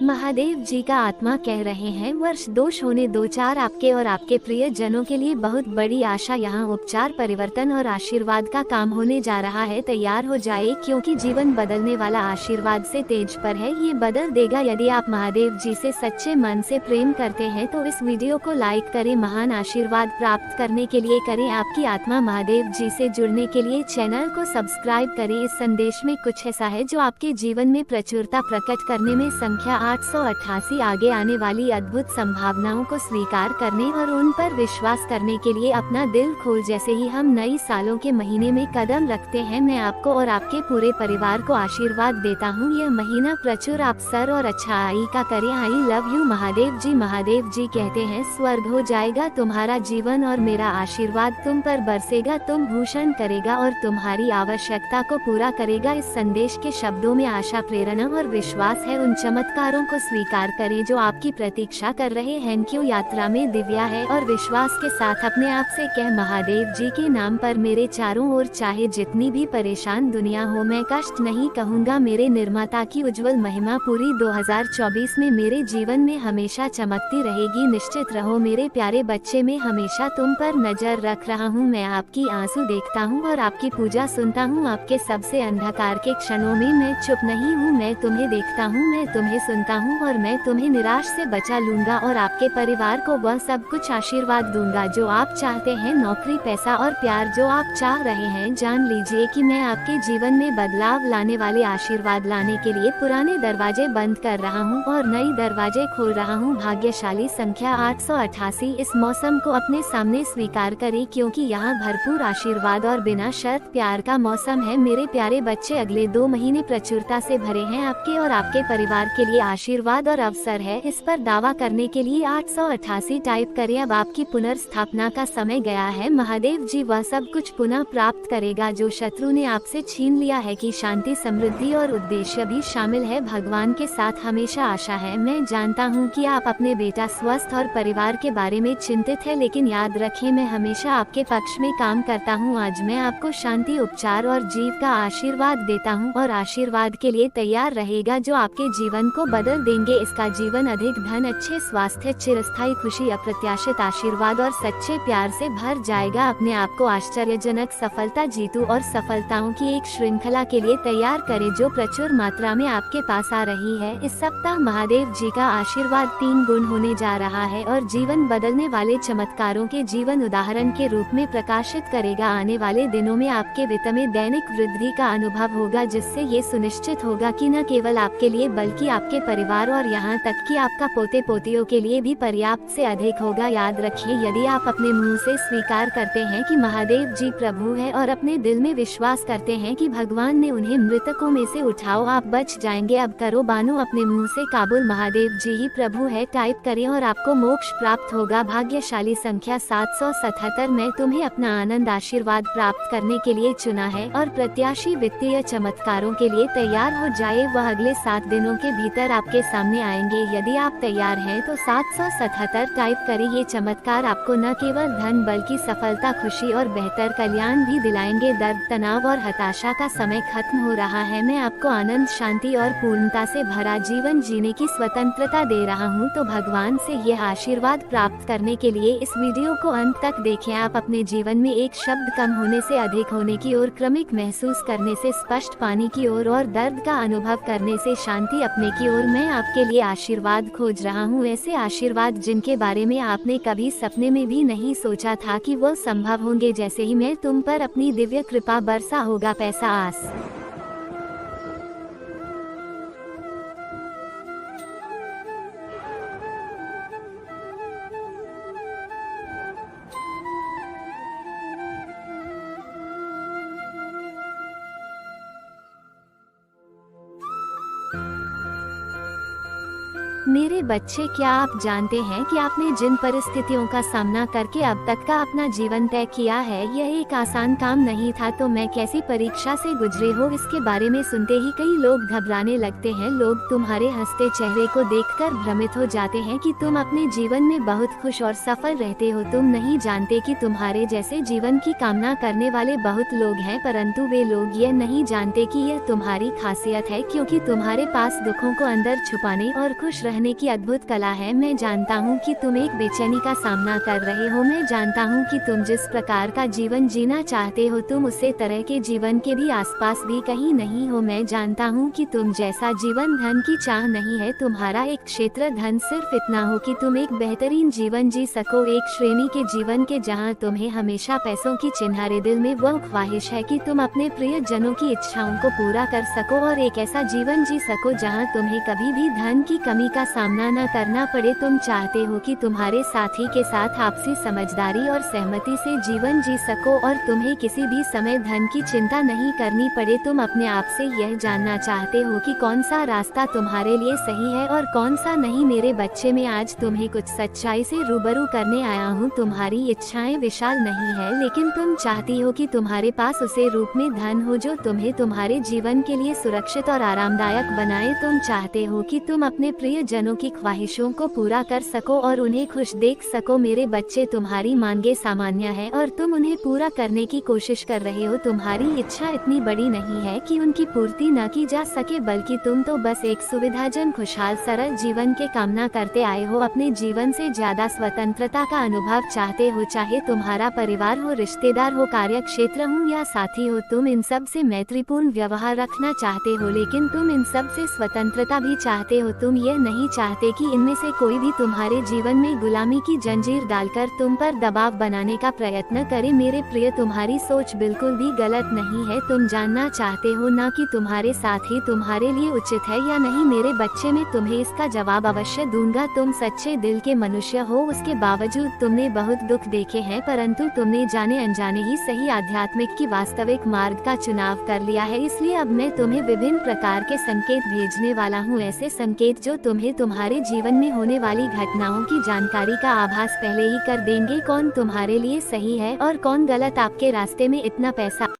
महादेव जी का आत्मा कह रहे हैं, वर्ष दोष होने दो चार। आपके और आपके प्रिय जनों के लिए बहुत बड़ी आशा यहाँ उपचार, परिवर्तन और आशीर्वाद का काम होने जा रहा है। तैयार हो जाए, क्योंकि जीवन बदलने वाला आशीर्वाद से तेज पर है। ये बदल देगा। यदि आप महादेव जी से सच्चे मन से प्रेम करते हैं तो इस वीडियो को लाइक करें। महान आशीर्वाद प्राप्त करने के लिए करें आपकी आत्मा महादेव जी से जुड़ने के लिए चैनल को सब्सक्राइब करें। इस संदेश में कुछ ऐसा है जो आपके जीवन में प्रचुरता प्रकट करने में संख्या 888 आगे आने वाली अद्भुत संभावनाओं को स्वीकार करने और उन पर विश्वास करने के लिए अपना दिल खोल। जैसे ही हम नई सालों के महीने में कदम रखते हैं, मैं आपको और आपके पूरे परिवार को आशीर्वाद देता हूं। यह महीना प्रचुर अवसर और अच्छाई का करे। आई लव यू महादेव जी। महादेव जी कहते हैं, स्वर्ग हो जाएगा तुम्हारा जीवन और मेरा आशीर्वाद तुम पर बरसेगा। तुम भूषण करेगा और तुम्हारी आवश्यकता को पूरा करेगा। इस संदेश के शब्दों में आशा, प्रेरणा और विश्वास है। उन चमत्कारों को स्वीकार करें जो आपकी प्रतीक्षा कर रहे हैं। क्यों यात्रा में दिव्या है और विश्वास के साथ अपने आप से कह, महादेव जी के नाम पर मेरे चारों ओर चाहे जितनी भी परेशान दुनिया हो, मैं कष्ट नहीं कहूँगा। मेरे निर्माता की उज्जवल महिमा पूरी 2024 में मेरे जीवन में हमेशा चमकती रहेगी। निश्चित रहो मेरे प्यारे बच्चे, मैं हमेशा तुम पर नजर रख रहा हूँ। मैं आपकी आंसू देखता हूँ और आपकी पूजा सुनता हूँ। आपके सबसे अंधकार के क्षणों में मैं चुप नहीं हूँ। मैं तुम्हें देखता हूँ, मैं तुम्हें सुनता हूँ और मैं तुम्हें निराश से बचा लूंगा और आपके परिवार को वह सब कुछ आशीर्वाद दूंगा जो आप चाहते हैं। नौकरी, पैसा और प्यार जो आप चाह रहे हैं। जान लीजिए कि मैं आपके जीवन में बदलाव लाने वाले आशीर्वाद लाने के लिए पुराने दरवाजे बंद कर रहा हूँ और नई दरवाजे खोल रहा हूँ। भाग्यशाली संख्या 888। इस मौसम को अपने सामने स्वीकार करें, क्योंकि यहाँ भरपूर आशीर्वाद और बिना शर्त प्यार का मौसम है। मेरे प्यारे बच्चे, अगले 2 महीने प्रचुरता से भरे हैं। आपके और आपके परिवार के लिए आशीर्वाद और अवसर है। इस पर दावा करने के लिए 888 टाइप करें। अब आपकी पुनर्स्थापना का समय गया है। महादेव जी वह सब कुछ पुनः प्राप्त करेगा जो शत्रु ने आपसे छीन लिया है। कि शांति, समृद्धि और उद्देश्य भी शामिल है। भगवान के साथ हमेशा आशा है। मैं जानता हूँ कि आप अपने बेटा, स्वस्थ और परिवार के बारे में चिंतित है, लेकिन याद रखें, मैं हमेशा आपके पक्ष में काम करता हूँ। आज मैं आपको शांति, उपचार और जीव का आशीर्वाद देता हूँ और आशीर्वाद के लिए तैयार रहेगा जो आपके जीवन को बदल देंगे। इसका जीवन अधिक धन, अच्छे स्वास्थ्य, चिरस्थायी खुशी, अप्रत्याशित आशीर्वाद और सच्चे प्यार से भर जाएगा। अपने आप को आश्चर्यजनक सफलता, जीतू और सफलताओं की एक श्रृंखला के लिए तैयार करें जो प्रचुर मात्रा में आपके पास आ रही है। इस सप्ताह महादेव जी का आशीर्वाद 3 गुण होने जा रहा है और जीवन बदलने वाले चमत्कारों के जीवन उदाहरण के रूप में प्रकाशित करेगा। आने वाले दिनों में आपके वित्त में दैनिक वृद्धि का अनुभव होगा, जिससे ये सुनिश्चित होगा कि न केवल आपके लिए बल्कि आपके परिवार और यहाँ तक कि आपका पोते पोतियों के लिए भी पर्याप्त से अधिक होगा। याद रखिए, यदि आप अपने मुंह से स्वीकार करते हैं कि महादेव जी प्रभु है और अपने दिल में विश्वास करते हैं कि भगवान ने उन्हें मृतकों में से उठाओ, आप बच जाएंगे। अब करो बानो अपने मुंह से काबुल, महादेव जी ही प्रभु है टाइप करें और आपको मोक्ष प्राप्त होगा। भाग्यशाली संख्या 777। मैं तुम्हें अपना आनंद, आशीर्वाद प्राप्त करने के लिए चुना है और प्रत्याशी वित्तीय चमत्कारों के लिए तैयार हो जाए। वह अगले 7 दिनों के भीतर आपके सामने आएंगे। यदि आप तैयार हैं तो 777 टाइप करें। ये चमत्कार आपको न केवल धन बल्कि सफलता, खुशी और बेहतर कल्याण भी दिलाएंगे। दर्द, तनाव और हताशा का समय खत्म हो रहा है। मैं आपको आनंद, शांति और पूर्णता से भरा जीवन जीने की स्वतंत्रता दे रहा हूँ। तो भगवान से यह आशीर्वाद प्राप्त करने के लिए इस वीडियो को अंत तक देखें। आप अपने जीवन में एक शब्द कम होने से अधिक होने की ओर, क्रमिक महसूस करने से स्पष्ट पानी की ओर और दर्द का अनुभव करने से शांति अपने की ओर। मैं आपके लिए आशीर्वाद खोज रहा हूँ, ऐसे आशीर्वाद जिनके बारे में आपने कभी सपने में भी नहीं सोचा था कि वो संभव होंगे। जैसे ही मैं तुम पर अपनी दिव्य कृपा बरसा होगा। पैसा, आस, मेरे बच्चे, क्या आप जानते हैं कि आपने जिन परिस्थितियों का सामना करके अब तक का अपना जीवन तय किया है, यह एक आसान काम नहीं था। तो मैं कैसी परीक्षा से गुजरे हो, इसके बारे में सुनते ही कई लोग घबराने लगते हैं। लोग तुम्हारे हंसते चेहरे को देखकर भ्रमित हो जाते हैं कि तुम अपने जीवन में बहुत खुश और सफल रहते हो। तुम नहीं जानते कि तुम्हारे जैसे जीवन की कामना करने वाले बहुत लोग हैं, परंतु वे लोग यह नहीं जानते कि यह तुम्हारी खासियत है, क्योंकि तुम्हारे पास दुखों को अंदर छुपाने और खुश रहने की अद्भुत कला है। मैं जानता हूँ कि तुम एक बेचैनी का सामना कर रहे हो। मैं जानता हूँ कि तुम जिस प्रकार का जीवन जीना चाहते हो, तुम उसे तरह के जीवन के भी आसपास भी कहीं नहीं हो। मैं जानता हूँ कि तुम जैसा जीवन धन की चाह नहीं है। तुम्हारा एक क्षेत्र धन सिर्फ इतना हो कि तुम एक बेहतरीन जीवन जी सको, एक श्रेणी के जीवन के जहाँ तुम्हें हमेशा पैसों की चिन्हारे। दिल में वो ख्वाहिश है कि तुम अपने प्रिय जनों की इच्छाओं को पूरा कर सको और एक ऐसा जीवन जी सको जहाँ तुम्हें कभी भी धन की कमी का सामना न करना पड़े। तुम चाहते हो कि तुम्हारे साथी के साथ आपसी समझदारी और सहमति से जीवन जी सको और तुम्हें किसी भी समय धन की चिंता नहीं करनी पड़े। तुम अपने आप से यह जानना चाहते हो कि कौन सा रास्ता तुम्हारे लिए सही है और कौन सा नहीं। मेरे बच्चे, मैं आज तुम्हें कुछ सच्चाई से रूबरू करने आया हूँ। तुम्हारी इच्छाएं विशाल नहीं है, लेकिन तुम चाहती हो कि तुम्हारे पास उसे रूप में धन हो जो तुम्हें तुम्हारे जीवन के लिए सुरक्षित और आरामदायक बनाए। तुम चाहते हो कि तुम अपने प्रिय जनों की ख्वाहिशों को पूरा कर सको और उन्हें खुश देख सको। मेरे बच्चे, तुम्हारी मांगे सामान्य है और तुम उन्हें पूरा करने की कोशिश कर रहे हो। तुम्हारी इच्छा इतनी बड़ी नहीं है कि उनकी पूर्ति न की जा सके, बल्कि तुम तो बस एक सुविधाजनक, खुशहाल, सरल जीवन के कामना करते आए हो। अपने जीवन से ज्यादा स्वतंत्रता का अनुभव चाहते हो, चाहे तुम्हारा परिवार हो, रिश्तेदार हो, कार्य क्षेत्र हो या साथी हो। तुम इन सब से मैत्रीपूर्ण व्यवहार रखना चाहते हो, लेकिन तुम इन सब से स्वतंत्रता भी चाहते हो। तुम यह नहीं चाहते कि इनमें से कोई भी तुम्हारे जीवन में गुलामी की जंजीर डालकर तुम पर दबाव बनाने का प्रयत्न करे। मेरे प्रिय, तुम्हारी सोच बिल्कुल भी गलत नहीं है। तुम जानना चाहते हो ना कि तुम्हारे साथी तुम्हारे लिए उचित है या नहीं। मेरे बच्चे, मैं तुम्हें इसका जवाब अवश्य दूंगा। तुम सच्चे दिल के मनुष्य हो, उसके बावजूद तुमने बहुत दुख देखे हैं, परंतु तुमने जाने अनजाने ही सही आध्यात्मिक की वास्तविक मार्ग का चुनाव कर लिया है। इसलिए अब मैं तुम्हें विभिन्न प्रकार के संकेत भेजने वाला हूँ, ऐसे संकेत जो तुम्हें तुम्हारे जीवन में होने वाली घटनाओं की जानकारी का आभास पहले ही कर देंगे। कौन तुम्हारे लिए सही है और कौन गलत, आपके रास्ते में इतना पैसा